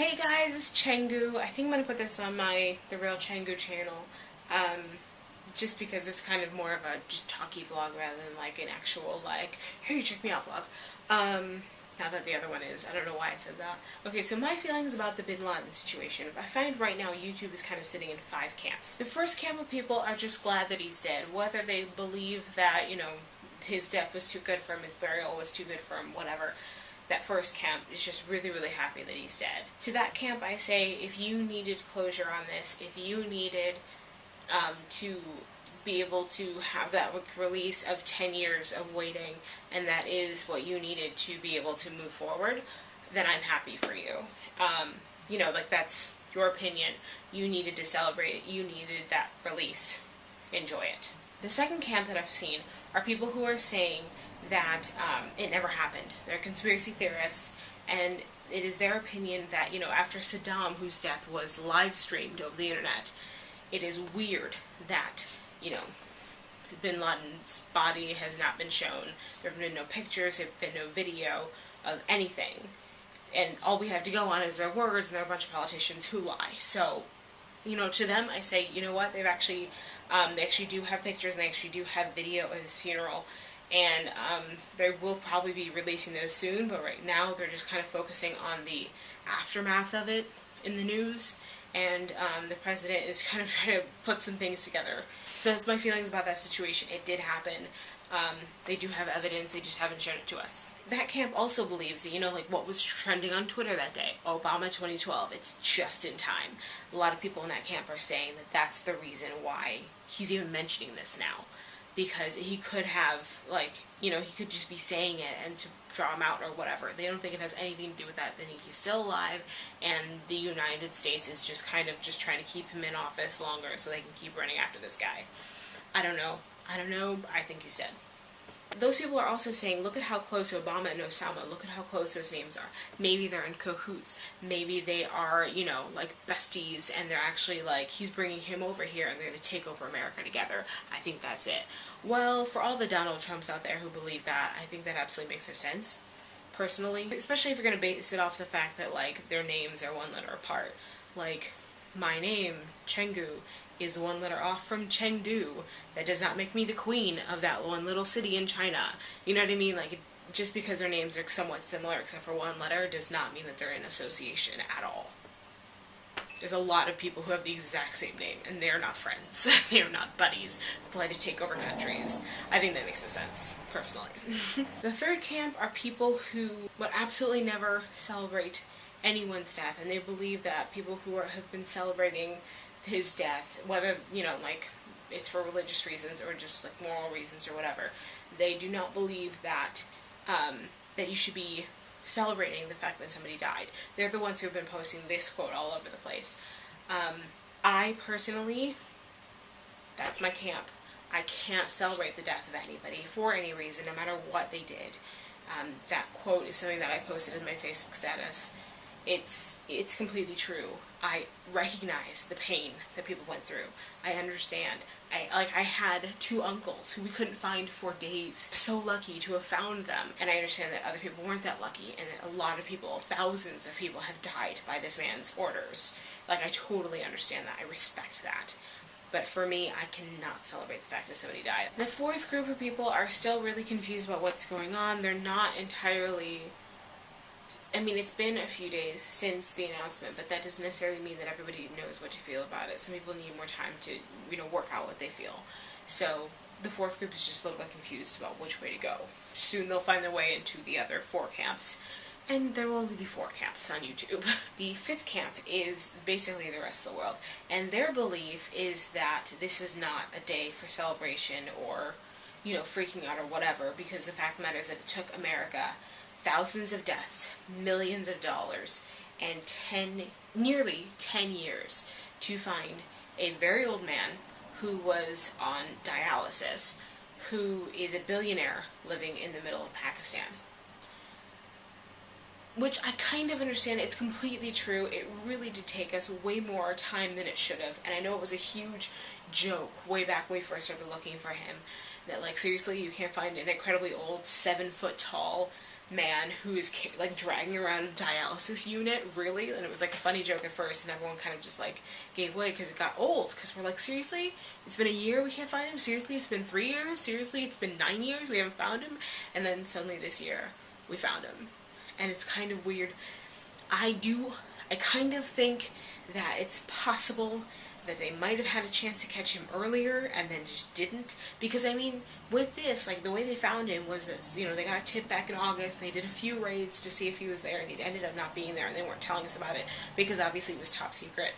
Hey guys, it's Chengu. I think I'm gonna put this on The Real Chengu channel, just because it's kind of more of a just talky vlog rather than like an actual like, hey, check me out vlog. Not that the other one is. I don't know why I said that. Okay, so my feelings about the Bin Laden situation. I find right now YouTube is kind of sitting in five camps. The first camp of people are just glad that he's dead, whether they believe that, his death was too good for him, his burial was too good for him, whatever. That first camp is just really, really happy that he's dead. To that camp, I say, if you needed closure on this, if you needed to be able to have that release of 10 years of waiting, and that is what you needed to be able to move forward, then I'm happy for you. Like that's your opinion. You needed to celebrate it. You needed that release. Enjoy it. The second camp that I've seen are people who are saying that it never happened. They're conspiracy theorists, and it is their opinion that, after Saddam, whose death was live streamed over the internet, it is weird that, Bin Laden's body has not been shown. There have been no pictures, there have been no video of anything. And all we have to go on is their words, and there are a bunch of politicians who lie. So, to them I say, you know what, they actually do have pictures, and they actually do have video of his funeral. And they will probably be releasing those soon, but right now they're just kind of focusing on the aftermath of it in the news, and the president is kind of trying to put some things together. So that's my feelings about that situation. It did happen. They do have evidence, they just haven't shown it to us. That camp also believes that, like what was trending on Twitter that day, Obama 2012, it's just in time. A lot of people in that camp are saying that that's the reason why he's even mentioning this now. Because he could have, he could just be saying it and to draw him out or whatever. They don't think it has anything to do with that. They think he's still alive, and the United States is just kind of just trying to keep him in office longer so they can keep running after this guy. I don't know. I think he's dead. Those people are also saying, look at how close Obama and Osama, look at how close those names are. Maybe they're in cahoots. Maybe they are, like besties, and they're actually he's bringing him over here and they're going to take over America together. I think that's it. Well, for all the Donald Trumps out there who believe that, I think that absolutely makes no sense, personally. Especially if you're going to base it off the fact that, their names are one letter apart. My name, Chengu, is one letter off from Chengdu. That does not make me the queen of that one little city in China. You know what I mean? Just because their names are somewhat similar except for one letter does not mean that they're in association at all. There's a lot of people who have the exact same name, and they're not friends. They're not buddies who play to take over countries. I think that makes no sense, personally. The third camp are people who would absolutely never celebrate anyone's death, and they believe that people who have been celebrating his death, whether, it's for religious reasons or just, moral reasons or whatever, they do not believe that, that you should be celebrating the fact that somebody died. They're the ones who have been posting this quote all over the place. I personally, that's my camp. I can't celebrate the death of anybody for any reason, no matter what they did. That quote is something that I posted in my Facebook status. It's completely true. I recognize the pain that people went through. I understand. I had two uncles who we couldn't find for days. So lucky to have found them. And I understand that other people weren't that lucky, and a lot of people, thousands of people, have died by this man's orders. I totally understand that. I respect that. But for me, I cannot celebrate the fact that somebody died. The fourth group of people are still really confused about what's going on. They're not entirely... it's been a few days since the announcement, but that doesn't necessarily mean that everybody knows what to feel about it. Some people need more time to, work out what they feel. So the fourth group is just a little bit confused about which way to go. Soon they'll find their way into the other four camps, and there will only be four camps on YouTube. The fifth camp is basically the rest of the world, and their belief is that this is not a day for celebration or, freaking out or whatever, because the fact of the matter is that it took America thousands of deaths, millions of dollars, and nearly 10 years to find a very old man who was on dialysis, who is a billionaire living in the middle of Pakistan. Which I kind of understand. It's completely true. It really did take us way more time than it should have, and I know it was a huge joke way back when we first started looking for him, that seriously you can't find an incredibly old 7-foot tall man who is like dragging around a dialysis unit, really? And it was like a funny joke at first, and everyone kind of just like gave way because it got old, because we're like, seriously, it's been a year we can't find him? Seriously, it's been 3 years? Seriously, it's been 9 years we haven't found him? And then suddenly this year we found him, and it's kind of weird. I kind of think that it's possible that they might have had a chance to catch him earlier and then just didn't. Because, I mean, with this, like, the way they found him was this, you know, they got a tip back in August, they did a few raids to see if he was there, and he ended up not being there, and they weren't telling us about it, because obviously it was top secret.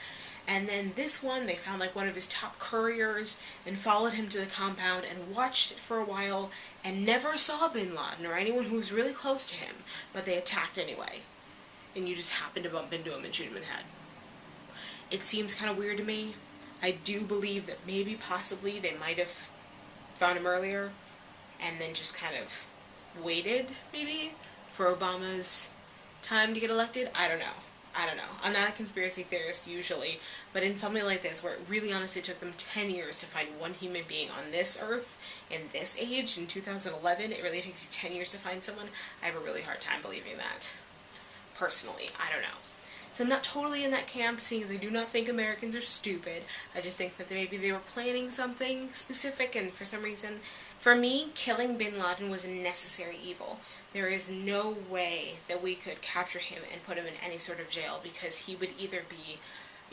And then this one, they found, like, one of his top couriers, and followed him to the compound, and watched it for a while, and never saw Bin Laden, or anyone who was really close to him, but they attacked anyway. And you just happened to bump into him and shoot him in the head. It seems kind of weird to me. I do believe that maybe, possibly, they might have found him earlier and then just kind of waited, maybe, for Obama's time to get elected. I don't know. I'm not a conspiracy theorist usually, but in something like this, where it really honestly took them 10 years to find one human being on this earth, in this age, in 2011, it really takes you 10 years to find someone. I have a really hard time believing that. Personally, I don't know. So I'm not totally in that camp, seeing as I do not think Americans are stupid. I just think that maybe they were planning something specific, and for some reason, for me, killing Bin Laden was a necessary evil. There is no way that we could capture him and put him in any sort of jail, because he would either be,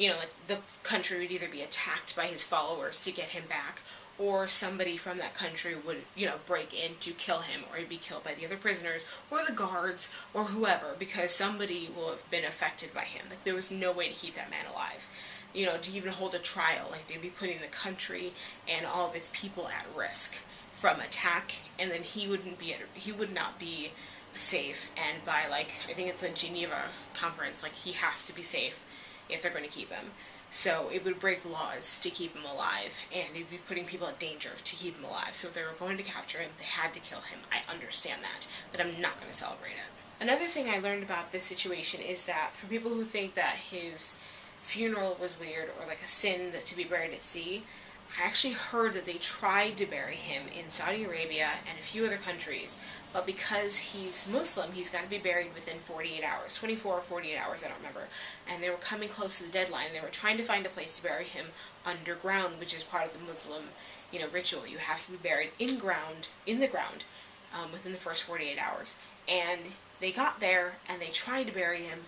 you know, like, the country would either be attacked by his followers to get him back, or somebody from that country would, you know, break in to kill him, or he'd be killed by the other prisoners, or the guards, or whoever, because somebody will have been affected by him. Like, there was no way to keep that man alive. You know, to even hold a trial, like, they'd be putting the country and all of its people at risk from attack, and then he would not be safe, and by, like, I think it's a Geneva conference, like, he has to be safe if they're going to keep him. So it would break laws to keep him alive, and it would be putting people at danger to keep him alive. So if they were going to capture him, they had to kill him. I understand that, but I'm not going to celebrate it. Another thing I learned about this situation is that for people who think that his funeral was weird, or like a sin to be buried at sea, I actually heard that they tried to bury him in Saudi Arabia and a few other countries, but because he's Muslim, he's got to be buried within 48 hours, 24 or 48 hours, I don't remember, and they were coming close to the deadline, and they were trying to find a place to bury him underground, which is part of the Muslim, you know, ritual. You have to be buried in the ground, within the first 48 hours, and they got there, and they tried to bury him,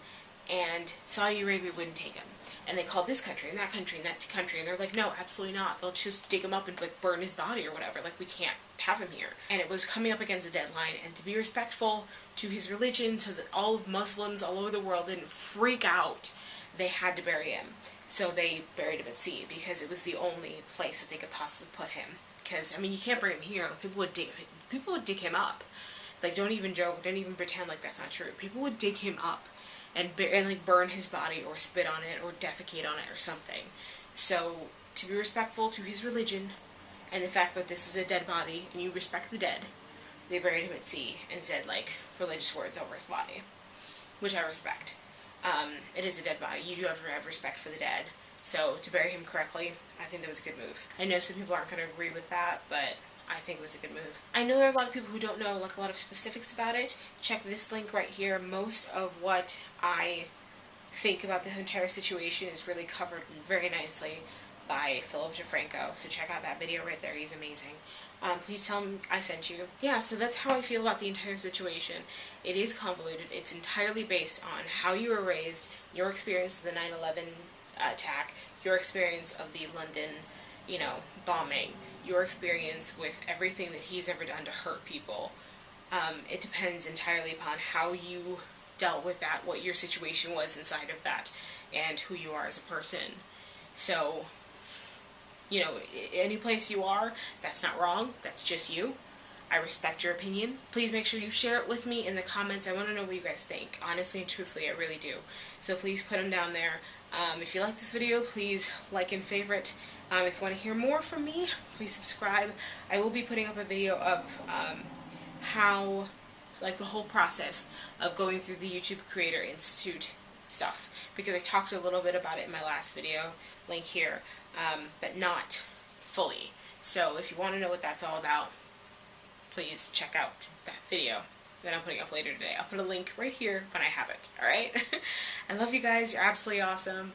and Saudi Arabia wouldn't take him. And they called this country and that country and that country, and they're like, no, absolutely not. They'll just dig him up and, like, burn his body or whatever. Like, we can't have him here. And it was coming up against a deadline, and to be respectful to his religion, to all of Muslims all over the world didn't freak out, they had to bury him. So they buried him at sea, because it was the only place that they could possibly put him. Because, I mean, you can't bring him here. Like, people would dig him up. Like, don't even joke, don't even pretend like that's not true. People would dig him up and like burn his body, or spit on it, or defecate on it, or something. So, to be respectful to his religion, and the fact that this is a dead body, and you respect the dead, they buried him at sea, and said, like, religious words over his body. Which I respect. It is a dead body. You do have to have respect for the dead. So, to bury him correctly, I think that was a good move. I know some people aren't going to agree with that, but I think it was a good move. I know there are a lot of people who don't know, like, a lot of specifics about it. Check this link right here. Most of what I think about this entire situation is really covered very nicely by Philip DeFranco. So check out that video right there. He's amazing. Please tell him I sent you. Yeah, so that's how I feel about the entire situation. It is convoluted. It's entirely based on how you were raised, your experience of the 9/11 attack, your experience of the London, you know, bombing, your experience with everything that he's ever done to hurt people. It depends entirely upon how you dealt with that, what your situation was inside of that, and who you are as a person. So, you know, any place you are, that's not wrong, that's just you. I respect your opinion. Please make sure you share it with me in the comments. I want to know what you guys think. Honestly and truthfully, I really do. So please put them down there. If you like this video, please like and favorite. If you want to hear more from me, please subscribe. I will be putting up a video of how, like, the whole process of going through the YouTube Creator Institute stuff, because I talked a little bit about it in my last video, link here, but not fully. So if you want to know what that's all about, please check out that video. that I'm putting up later today. I'll put a link right here when I have it, alright? I love you guys. You're absolutely awesome.